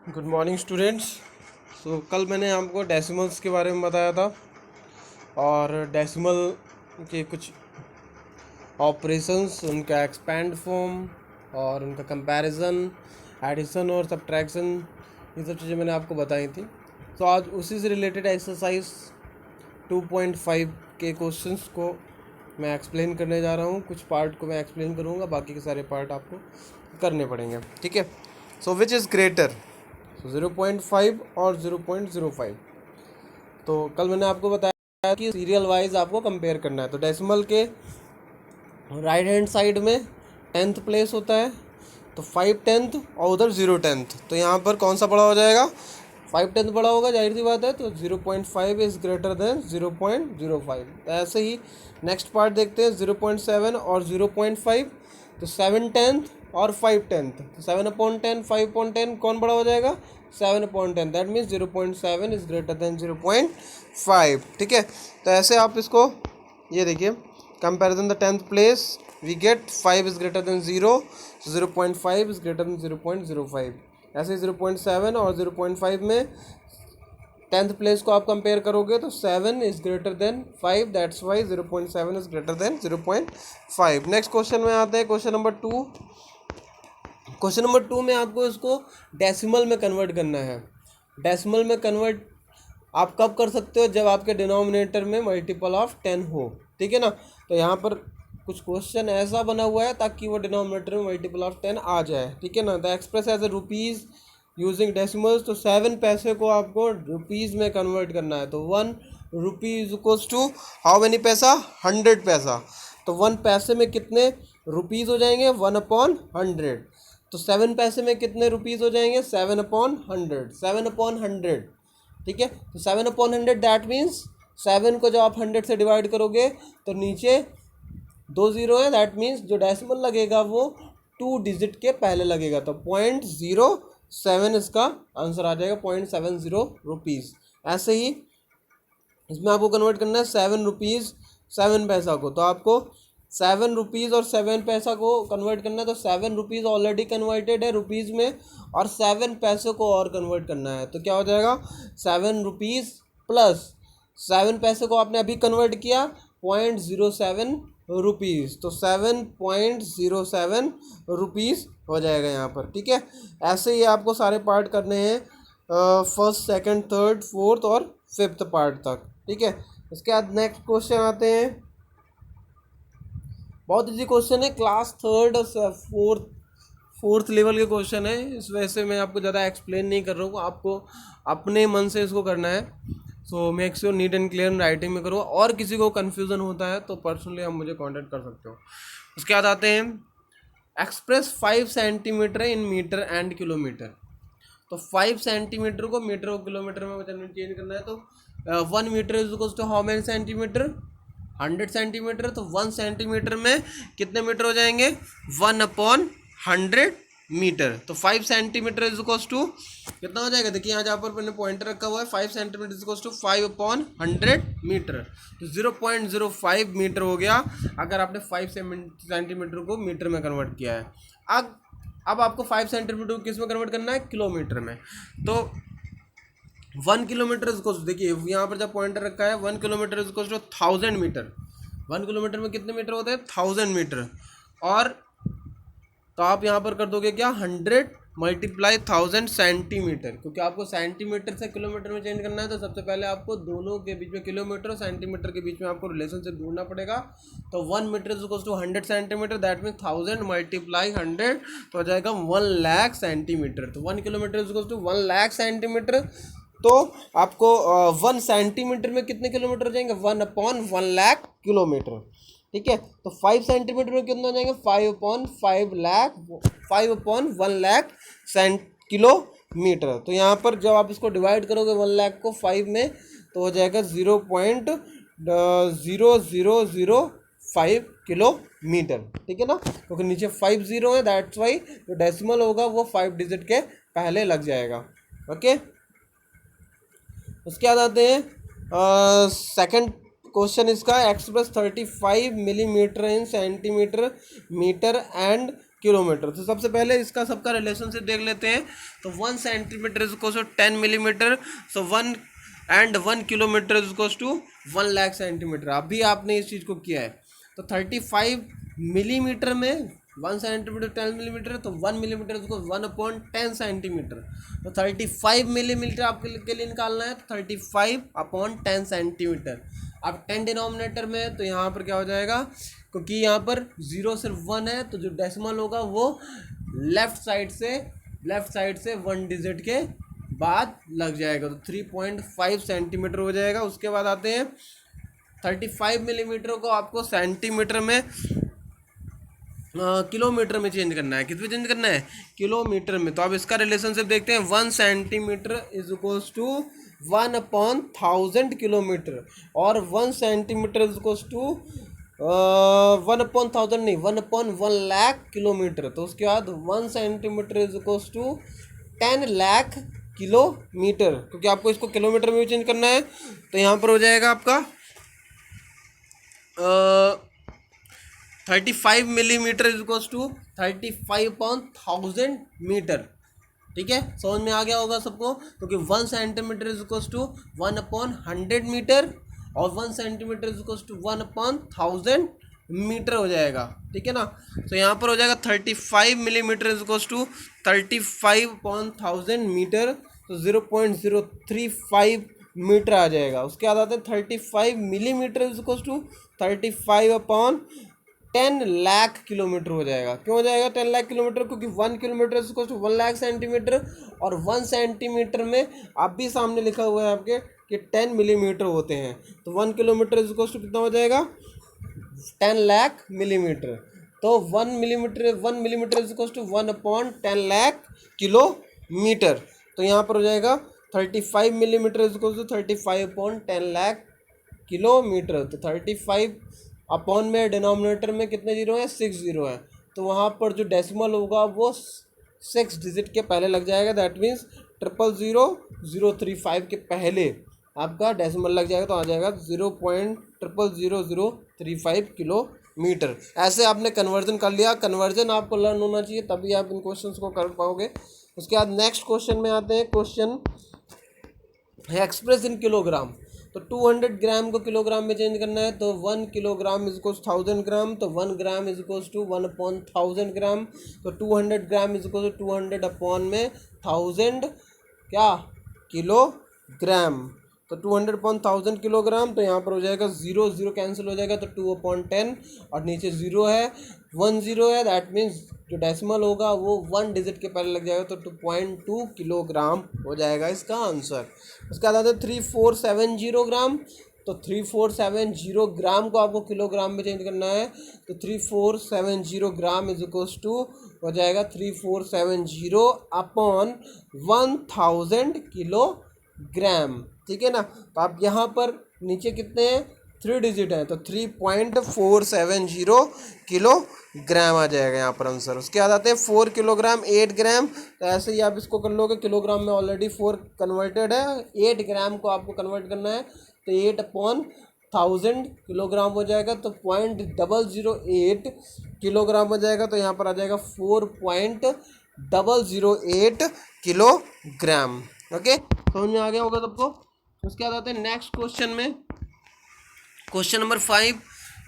Good morning students. कल मैंने आपको डेसिमल्स के बारे में बताया था और डेसिमल के कुछ ऑपरेशंस, उनका एक्सपैंड फॉर्म और उनका कंपैरिजन, एडिशन और सब्ट्रैक्शन, ये सब चीज़ें मैंने आपको बताई थी। तो आज उसी से रिलेटेड एक्सरसाइज 2.5 के क्वेश्चंस को मैं एक्सप्लेन करने जा रहा हूँ। कुछ पार्ट को मैं एक्सप्लेन करूँगा, बाकी के सारे पार्ट आपको करने पड़ेंगे, ठीक है। सो विच इज़ ग्रेटर, 0.5 और 0.05। तो कल मैंने आपको बताया कि सीरियल वाइज आपको कंपेयर करना है। तो डेसिमल के राइट हैंड साइड में 10th प्लेस होता है, तो 5/10 और उधर 0/10। तो यहाँ पर कौन सा बड़ा हो जाएगा? 5/10 बड़ा होगा, जाहिर सी बात है। तो 0.5 इज़ ग्रेटर देन 0.05। तो ऐसे ही नेक्स्ट पार्ट देखते हैं, 0.7 और 0.5। तो 7/10 और 5/10, तो 7/10 5/10 कौन बड़ा हो जाएगा? 7/10। That means 0.7 is greater than 0.5, ठीक है। तो ऐसे आप इसको ये देखिए, comparison the 10th place we get 5 is greater than 0, 0.5 is greater than 0.05। ऐसे 0.7 और 0.5 में 10th प्लेस को आप कंपेयर करोगे तो 7 is greater then 5, that's why 0.7 is greater than 0.5। Next question में आते हैं, क्वेश्चन नंबर 2। क्वेश्चन नंबर 2 में आपको इसको डेसिमल में कन्वर्ट करना है। डेसिमल में कन्वर्ट आप कब कर सकते हो? जब आपके डिनोमिनेटर में मल्टीपल ऑफ 10 हो, ठीक है ना। तो यहाँ पर कुछ क्वेश्चन ऐसा बना हुआ है ताकि वो डिनोमिनेटर में मल्टीपल ऑफ 10 आ जाए, ठीक है ना। The express as a rupees using decimals, तो 7 पैसे को आपको रुपीज़ में कन्वर्ट करना है। तो 1 rupee is equals to how many paisa? 100 पैसा। तो 1 पैसे में कितने रुपीज़ हो जाएंगे? 1/100। तो 7 पैसे में कितने रुपीज़ हो जाएंगे? 7/100। 7/100, ठीक है। तो 7/100 दैट मीन्स 7 को जब आप 100 से डिवाइड करोगे तो नीचे 2 ज़ीरो है, दैट मीन्स जो डेसिमल लगेगा वो 2 डिजिट के पहले लगेगा। तो 0.07 इसका आंसर आ जाएगा, 0.70 रुपीज़। ऐसे ही इसमें आपको कन्वर्ट करना है 7 रुपीज़ 7 पैसा को। तो आपको 7 रुपीज़ और 7 पैसा को कन्वर्ट करना है। तो 7 रुपीज़ ऑलरेडी कन्वर्टेड है रुपीज़ में, और 7 पैसों को और कन्वर्ट करना है। तो क्या हो जाएगा? 7 रुपीज़ प्लस 7 पैसे को आपने अभी कन्वर्ट किया 0.07 रुपीज़, तो 7.07 रुपीज़ हो जाएगा यहाँ पर, ठीक है। ऐसे ही आपको सारे पार्ट करने हैं, फर्स्ट, सेकंड, थर्ड, फोर्थ और फिफ्थ पार्ट तक, ठीक है। इसके बाद नेक्स्ट क्वेश्चन आते हैं। बहुत इजी क्वेश्चन है, क्लास थर्ड और फोर्थ लेवल के क्वेश्चन है। इस वजह से मैं आपको ज़्यादा एक्सप्लेन नहीं कर रहा हूँ, आपको अपने मन से इसको करना है। So make sure neat and clear writing में करो। और किसी को कन्फ्यूज़न होता है तो पर्सनली आप मुझे कॉन्टैक्ट कर सकते हो। उसके बाद आते हैं, express 5 centimetre in metre and kilometre. तो 5 सेंटीमीटर को मीटर और किलोमीटर में चेंज करना है। तो 1 metre is equals to how many centimetre? 100 centimetre. तो 1 सेंटीमीटर में कितने मीटर हो जाएंगे? 1/100 मीटर। तो 5 सेंटीमीटर इज इक्वल्स टू कितना हो जाएगा? देखिए यहाँ जहाँ पर मैंने पॉइंटर रखा हुआ है, 5 centimetre is equals to 5/100 metre. तो 0.05 मीटर हो गया अगर आपने 5 सेंटीमीटर को मीटर में कन्वर्ट किया है। अब आपको 5 सेंटीमीटर को किस में कन्वर्ट करना है? किलोमीटर में। तो 1 किलोमीटर इसको देखिए, यहाँ पर जब पॉइंटर रखा है 1 किलोमीटर इसको 1000 मीटर। 1 किलोमीटर में कितने मीटर होते हैं? 1000 मीटर। और तो आप यहाँ पर कर दोगे क्या? 100 मल्टीप्लाई 1000 सेंटीमीटर, क्योंकि आपको सेंटीमीटर से किलोमीटर में चेंज करना है। तो सबसे पहले आपको दोनों के बीच में, किलोमीटर और सेंटीमीटर के बीच में आपको रिलेशनशिप ढूंढना पड़ेगा। तो 1 metre is equals to 100 centimetre, that means 1000 multiply 100 तो हो जाएगा 1 लाख सेंटीमीटर। तो 1 kilometre is equals to 1 lakh centimetre. तो आपको 1 सेंटीमीटर में कितने किलोमीटर हो जाएंगे? 1/1 लाख किलोमीटर, ठीक है। तो 5 सेंटीमीटर में कितना हो जाएंगे? 5/5 लाख, 5/1 लाख किलोमीटर। तो यहाँ पर जब आप इसको डिवाइड करोगे 1 लाख को 5 में, तो हो जाएगा 0.0005 किलोमीटर, ठीक है ना। क्योंकि नीचे 5 जीरो है, दैट्स वाई जो डेसिमल होगा वो 5 डिजिट के पहले लग जाएगा, ओके। उसके बाद आते हैं सेकंड क्वेश्चन इसका, express 35 millimetre in centimetre metre and kilometre. तो सबसे पहले इसका सबका रिलेशनशिप देख लेते हैं। तो 1 centimetre is equal to 10 millimetre, so 1 kilometre is equal to 1 lakh centimetre. अभी आपने इस चीज़ को किया है। तो 35 मिलीमीटर में 1 सेंटीमीटर 10 मिलीमीटर, तो 1 मिलीमीटर उसको 1/10 सेंटीमीटर। तो 35 मिलीमीटर आपके लिए निकालना है, तो 35/10 सेंटीमीटर। अब 10 डिनोमिनेटर में है, तो यहाँ पर क्या हो जाएगा, क्योंकि यहाँ पर 0 सिर्फ 1 है, तो जो डेसिमल होगा वो लेफ्ट साइड से 1 डिजिट के बाद लग जाएगा। तो 3.5 सेंटीमीटर हो जाएगा। उसके बाद आते हैं 35 मिलीमीटर को आपको सेंटीमीटर में किलोमीटर में चेंज करना है। किस में चेंज करना है, किलोमीटर में। तो अब इसका रिलेशनशिप देखते हैं। 1 centimetre is equals to 1/1000 kilometre, और 1 सेंटीमीटर इज इक्वल्स टू 1/1000 नहीं, 1/1 लाख किलोमीटर। तो उसके बाद 1 centimetre is equals to 10 lakh kilometre, क्योंकि आपको इसको किलोमीटर में भी चेंज करना है। तो यहाँ पर हो जाएगा आपका 35 millimetre is equals to 35/1000 metre. ठीक है, समझ में आ गया होगा सबको, क्योंकि 1 centimetre is equals to 1/100 metre, और 1 centimetre is equals to 1/1000 metre हो जाएगा। ठीक है ना। तो यहाँ पर हो जाएगा 35 millimetre is equals to 35/1000 metre, तो 0.035 मीटर आ जाएगा। उसके बाद आते हैं 35 millimetre is equals to 35/10 lakh kilometre हो जाएगा। क्यों हो जाएगा 10 लाख किलोमीटर, क्योंकि 1 kilometre is equals to 1 lakh centimetre, और 1 सेंटीमीटर में आप भी सामने लिखा हुआ है आपके कि 10 मिलीमीटर होते हैं। तो 1 किलोमीटर इज इक्वल्स टू कितना हो जाएगा, 10 लाख मिलीमीटर। तो 1 millimetre is equals to 1/10 lakh kilometre. तो यहाँ पर हो जाएगा 35 millimetre is equals to 35/10 lakh kilometre. तो 35 अपॉन में डिनोमिनेटर में कितने जीरो है, 6 जीरो है। तो वहाँ पर जो डेसिमल होगा वो 6 डिजिट के पहले लग जाएगा। दैट मीन्स 0000035 के पहले आपका डेसिमल लग जाएगा, तो आ जाएगा 0.00035 किलोमीटर। ऐसे आपने कन्वर्जन कर लिया। कन्वर्जन आपको लर्न होना चाहिए, तभी आप इन क्वेश्चंस को कर पाओगे। उसके बाद नेक्स्ट क्वेश्चन में आते हैं। क्वेश्चन है एक्सप्रेस इन किलोग्राम। तो 200 ग्राम को किलोग्राम में चेंज करना है। तो 1 किलोग्राम इज इक्वल्स 1000 ग्राम, तो 1 gram is equals to 1/1000 gram. तो 200 gram is equals to 200 upon में 1000 क्या किलोग्राम। तो 200/1000 किलोग्राम। तो यहाँ पर हो जाएगा 0 0 कैंसिल हो जाएगा, तो 2/10, और नीचे 0 है, 1 0 है। दैट मीन्स जो डेसिमल होगा वो 1 डिजिट के पहले लग जाएगा, तो 2.2 किलोग्राम हो जाएगा इसका आंसर। उसके बाद आता है 3470 ग्राम। तो 3470 ग्राम को आपको किलोग्राम में चेंज करना है। तो 3470 ग्राम इज इक्वल्स टू हो जाएगा 3470 अपॉन 1000 किलोग्राम। ठीक है ना। तो आप यहाँ पर नीचे कितने हैं, 3 डिजिट है, तो 3.470 किलोग्राम आ जाएगा यहाँ पर आंसर। उसके बाद आते हैं 4 किलोग्राम 8 ग्राम। तो ऐसे ही आप इसको कर लोगे, किलोग्राम में ऑलरेडी 4 कन्वर्टेड है, 8 ग्राम को आपको कन्वर्ट करना है। तो 8/1000 किलोग्राम हो जाएगा, तो 0.008 किलोग्राम हो जाएगा। तो यहाँ पर आ जाएगा 4.008 किलोग्राम। ओके, समझ में आ गया होगा सबको। उसके बाद आते हैं नेक्स्ट क्वेश्चन में, क्वेश्चन नंबर 5।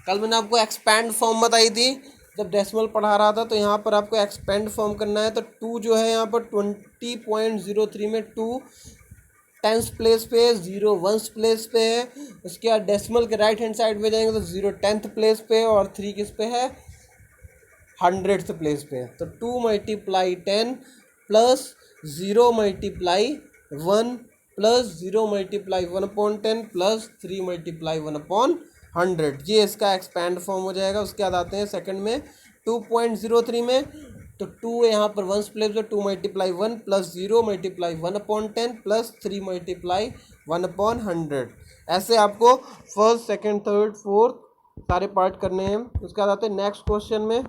कल मैंने आपको एक्सपैंड फॉर्म बताई थी जब डेसिमल पढ़ा रहा था। तो यहाँ पर आपको एक्सपेंड फॉर्म करना है। तो 2 जो है यहाँ पर 20.03 में 2 10th प्लेस पे है, 0 1st प्लेस पे है। उसके बाद डेसिमल के राइट हैंड साइड में जाएंगे तो 0 10th प्लेस पे, और 3 किस पे है, 100th प्लेस पे है। तो 2 × 10 प्लस 0 × 1 प्लस 0 × 1/10 प्लस 3 × 1/100। ये इसका एक्सपैंड फॉर्म हो जाएगा। उसके बाद आते हैं सेकंड में 2.03 में। तो 2 यहाँ पर 1st प्लेस पे, 2 × 1 प्लस 0 × 1/10 प्लस 3 × 1/100। ऐसे आपको फर्स्ट सेकंड थर्ड फोर्थ सारे पार्ट करने हैं। उसके बाद आते हैं नेक्स्ट क्वेश्चन में,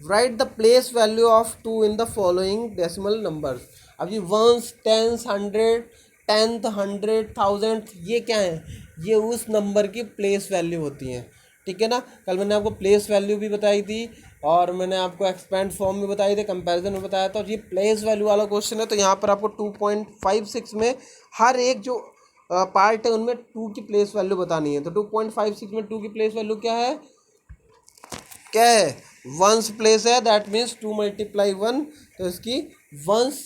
right the place value of 2 in the following decimal numbers. अभी 1s 10s 100 10th 100 1000 ये क्या है, ये उस नंबर की प्लेस वैल्यू होती हैं। ठीक है ना। कल मैंने आपको प्लेस वैल्यू भी बताई थी और मैंने आपको एक्सपेंड फॉर्म भी बताई थी, कंपैरिजन में बताया था। और ये प्लेस वैल्यू वाला क्वेश्चन है, तो यहाँ पर आपको 2.56 में हर एक जो पार्ट है उनमें 2 की प्लेस वैल्यू बतानी है। तो 2.56 में 2 की प्लेस वैल्यू क्या है वंस प्लेस है, दैट मीन्स 2 मल्टीप्लाई 1। तो इसकी वंस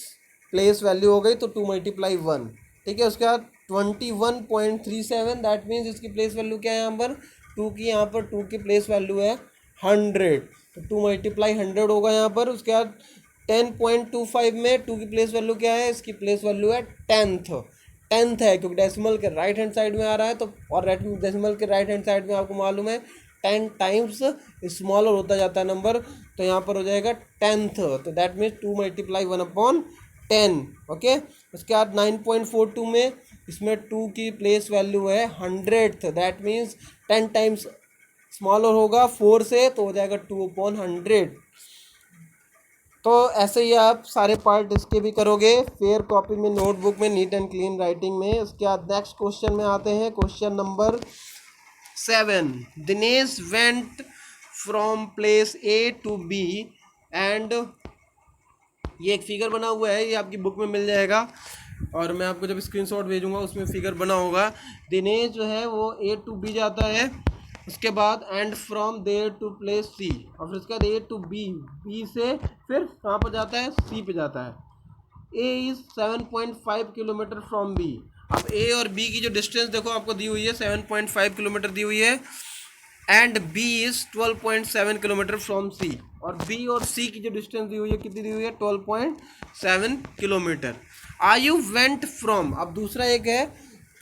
प्लेस वैल्यू हो गई तो 2 मल्टीप्लाई 1, ठीक है। उसके बाद 21.37, दैट मीन्स इसकी प्लेस वैल्यू क्या है यहाँ पर 2 की, यहाँ पर 2 की प्लेस वैल्यू है 100, तो 2 मल्टीप्लाई 100 होगा यहाँ पर। उसके बाद 10.25 में 2 की प्लेस वैल्यू क्या है, इसकी प्लेस वैल्यू है टेंथ है, क्योंकि डेसिमल के राइट हैंड साइड में आ रहा है। तो और डेसिमल के राइट हैंड साइड में आपको मालूम है 10 टाइम्स स्मॉलर होता जाता है नंबर, तो यहाँ पर हो जाएगा 10th, तो दैट मीन्स 2 मल्टीप्लाई 1/10, ओके। उसके बाद 9.42 में इसमें 2 की प्लेस वैल्यू है 100th, that means 10 times smaller होगा 4 से, तो हो जाएगा 2/100। तो ऐसे ही आप सारे पार्ट इसके भी करोगे फेयर कॉपी में, नोटबुक में, नीट एंड क्लीन राइटिंग में। उसके बाद नेक्स्ट क्वेश्चन में आते हैं, question number 7। Dinesh went from place A to B and, ये एक फिगर बना हुआ है, ये आपकी बुक में मिल जाएगा और मैं आपको जब स्क्रीनशॉट भेजूंगा उसमें फिगर बना होगा। दिनेश जो है वो ए टू बी जाता है, उसके बाद and from there to place C, और फिर उसके बाद ए टू बी, बी से फिर कहाँ पर जाता है, सी पे जाता है। A is 7.5 kilometre from B. अब ए और बी की जो डिस्टेंस देखो आपको दी हुई है 7.5 किलोमीटर दी हुई है, and B is 12.7 kilometre from C. और बी और सी की जो डिस्टेंस दी हुई है कितनी दी हुई है, 12.7 किलोमीटर। आयु वेंट फ्रॉम, अब दूसरा एक है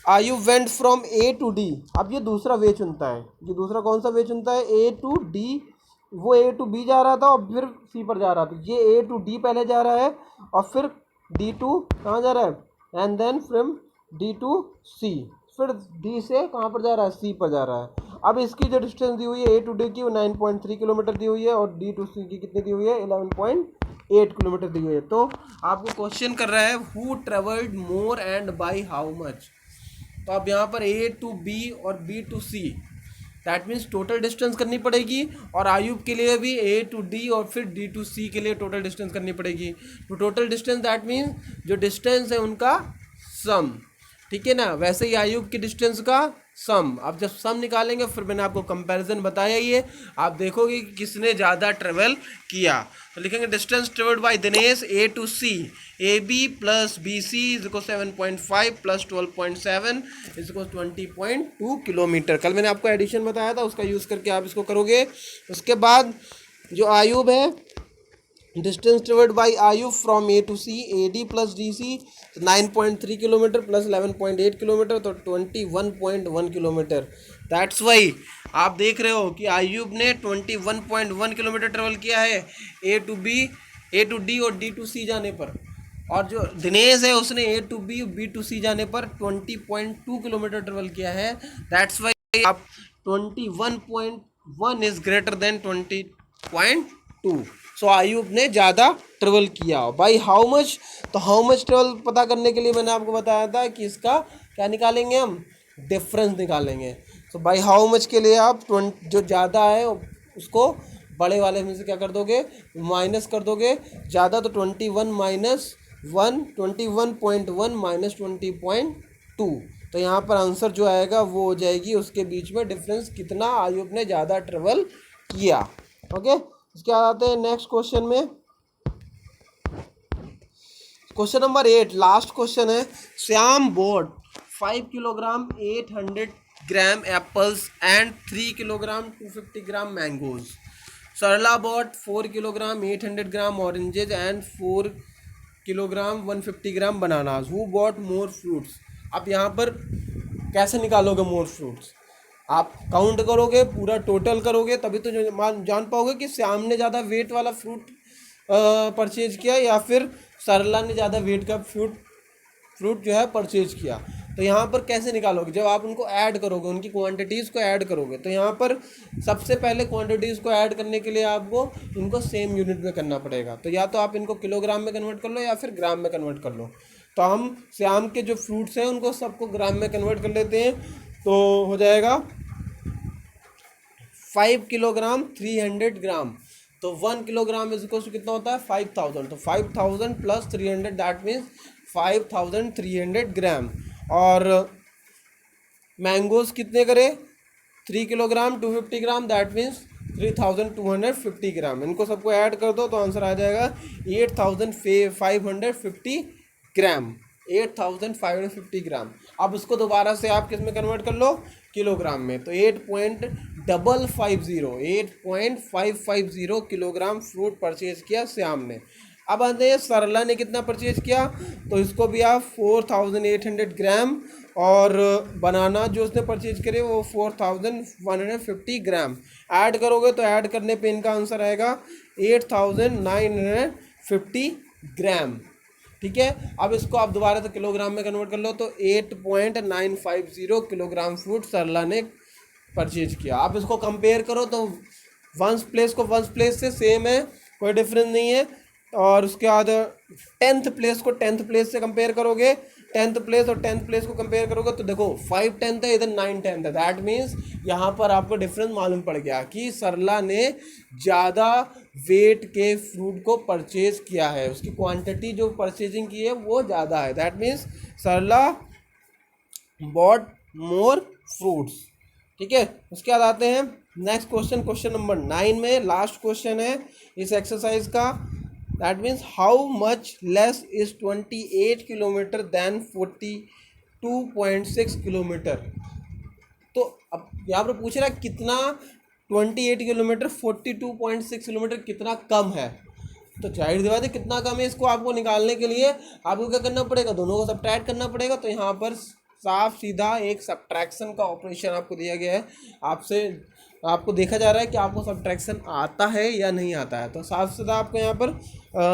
Ayu went from A to D. अब ये दूसरा वे चुनता है, ये दूसरा कौन सा वे चुनता है, ए टू डी। वो ए टू बी जा रहा था और फिर सी पर जा रहा था, ये ए टू डी पहले जा रहा है और फिर डी टू कहाँ जा रहा है, and then from D to C, फिर डी से कहाँ पर जा रहा है, सी पर जा रहा है। अब इसकी जो डिस्टेंस दी हुई है ए टू डी की वो 9.3 किलोमीटर दी हुई है और डी टू सी की कितनी दी हुई है, 11.8 किलोमीटर दी हुई है। तो आपको क्वेश्चन कर रहा है who travelled more and by how much. तो अब यहाँ पर ए टू बी और B to C, that means total distance करनी पड़ेगी, और आयुब के लिए भी ए टू डी और फिर डी टू सी के लिए टोटल डिस्टेंस करनी पड़ेगी। तो टोटल डिस्टेंस दैट मीन्स जो डिस्टेंस है उनका सम, ठीक है ना। वैसे ही आयुब की डिस्टेंस का सम, अब जब सम निकालेंगे फिर मैंने आपको कंपैरिजन बताया ही है, आप देखोगे कि किसने ज़्यादा ट्रेवल किया। तो लिखेंगे distance travelled by Dinesh A to C, A B plus B C is equal 7.5 plus 12.7 is equal 20.2 kilometre. कल मैंने आपको एडिशन बताया था, उसका यूज़ करके आप इसको करोगे। उसके बाद जो आयुब है, distance travelled by Ayu from A to C, A D plus D C 9.3 kilometre plus 11.8 kilometre, तो 21.1 किलोमीटर। दैट्स वाई आप देख रहे हो कि आयुब ने 21.1 किलोमीटर ट्रेवल किया है A to B, A to D और डी टू सी जाने पर, और जो दिनेश है उसने A to B, B to C जाने पर 20.2 किलोमीटर ट्रेवल किया है। दैट्स वाई आप 21.1 इज ग्रेटर देन 20.2। सो आयुब ने ज़्यादा ट्रेवल किया। बाई हाउ मच, तो हाउ मच ट्रेवल पता करने के लिए मैंने आपको बताया था कि इसका क्या निकालेंगे, हम डिफरेंस निकालेंगे। तो बाई हाउ मच के लिए आप जो ज़्यादा है उसको बड़े वाले में से क्या कर दोगे, माइनस कर दोगे। ज़्यादा तो 21 माइनस 1, 21.1 माइनस 20.2, तो यहाँ पर आंसर जो आएगा वो हो जाएगी उसके बीच में डिफरेंस, कितना आयुब ने ज़्यादा ट्रेवल किया, ओके। इसके बाद आते हैं नेक्स्ट क्वेश्चन में, क्वेश्चन नंबर 8, लास्ट क्वेश्चन है। Shyam bought 5 kilogram 800 gram apples and 3 kilogram 250 gram mangoes. Sarla bought 4 kilogram 800 gram oranges and 4 kilogram 150 gram bananas. Who bought more fruits. अब यहाँ पर कैसे निकालोगे मोर फ्रूट्स, आप काउंट करोगे, पूरा टोटल करोगे, तभी तो जान पाओगे कि श्याम ने ज़्यादा वेट वाला फ्रूट परचेज किया या फिर सरला ने ज़्यादा वेट का फ्रूट जो है परचेज किया। तो यहाँ पर कैसे निकालोगे, जब आप उनको ऐड करोगे, उनकी क्वांटिटीज़ को ऐड करोगे, तो यहाँ पर सबसे पहले क्वांटिटीज़ को ऐड करने के लिए आपको इनको सेम यूनिट में करना पड़ेगा। तो या तो आप इनको किलोग्राम में कन्वर्ट कर लो या फिर ग्राम में कन्वर्ट कर लो। तो हम श्याम के जो फ्रूट्स हैं उनको सबको ग्राम में कन्वर्ट कर लेते हैं, तो हो जाएगा 5 किलोग्राम 300 ग्राम, तो 1 किलोग्राम इज इक्वल टू कितना होता है 5000, तो 5000 प्लस 300 दैट मीन्स 5300 ग्राम। और मैंगोज कितने करे 3 किलोग्राम 250 ग्राम दैट मीन्स 3250 ग्राम। इनको सबको ऐड कर दो तो आंसर आ जाएगा 8550 ग्राम, 8550 ग्राम। अब उसको दोबारा से आप किस में कन्वर्ट कर लो किलोग्राम में, तो 8.550 किलोग्राम फ्रूट परचेज किया श्याम ने। अब आते हैं सरला ने कितना परचेज किया, तो इसको भी आप 4800 ग्राम, और बनाना जो उसने परचेज करे वो 4150 ग्राम ऐड करोगे तो ऐड करने पे इनका आंसर आएगा 8950 ग्राम। ठीक है, अब इसको आप दोबारा से किलोग्राम में कन्वर्ट कर लो तो 8.950 किलोग्राम फ्रूट सरला ने परचेज किया। आप इसको कंपेयर करो तो वंस प्लेस को वंस प्लेस से सेम है, कोई डिफरेंस नहीं है। और उसके बाद 10th प्लेस को 10th प्लेस से कंपेयर करोगे, 10th प्लेस और 10th प्लेस को कंपेयर करोगे तो देखो 5 10th है, इधर 9 10th है, दैट मीन्स यहाँ पर आपको डिफरेंस मालूम पड़ गया कि सरला ने ज़्यादा वेट के फ्रूट को परचेज किया है, उसकी क्वांटिटी जो परचेजिंग की है वो ज़्यादा है, that means Sarla bought more fruits. ठीक है, उसके बाद आते हैं नेक्स्ट क्वेश्चन, क्वेश्चन नंबर 9 में लास्ट क्वेश्चन है इस एक्सरसाइज का। That means how much less is 28 kilometre than 42.6 kilometre. तो अब यहाँ पर पूछ रहा है कितना 28 किलोमीटर 42.6 किलोमीटर कितना कम है, तो जाहिर सी बात है कितना कम है इसको आपको निकालने के लिए आपको क्या करना पड़ेगा, दोनों को सब्ट्रैक्ट करना पड़ेगा। तो यहाँ पर साफ सीधा एक सब्ट्रैक्शन का ऑपरेशन आपको दिया गया है, आपको देखा जा रहा है कि आपको सब्ट्रैक्शन आता है या नहीं आता है। तो साफ सीधा आपको यहाँ पर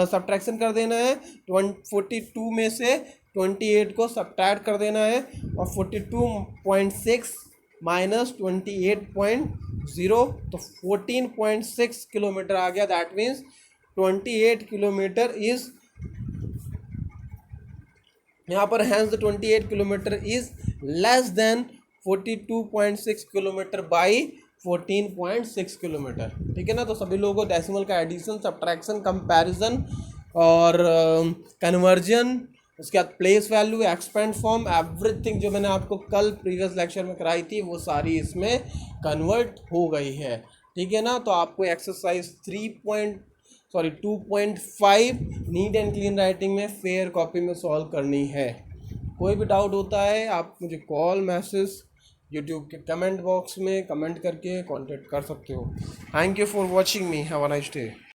सब्ट्रैक्शन कर देना है, 42 में से 28 को सब्ट्रैक्ट कर देना है, और 42.6 माइनस 28.0 तो 14.6 किलोमीटर आ गया। दैट मीन्स 28 किलोमीटर इज यहाँ पर hence the 28 kilometre is less than 42.6 kilometre by 14.6 kilometre. ठीक है ना, तो सभी लोगों को डेसिमल का एडिशन सब्ट्रैक्शन कंपैरिजन और कन्वर्जन, उसके बाद place value expand form everything जो मैंने आपको कल प्रीवियस लेक्चर में कराई थी वो सारी इसमें कन्वर्ट हो गई है। ठीक है ना, तो आपको exercise 2.5 NEET and clean writing में फेयर कॉपी में सॉल्व करनी है। कोई भी डाउट होता है आप मुझे कॉल मैसेज यूट्यूब के कमेंट बॉक्स में कमेंट करके कांटेक्ट कर सकते हो। Thank you for watching me, have a nice day.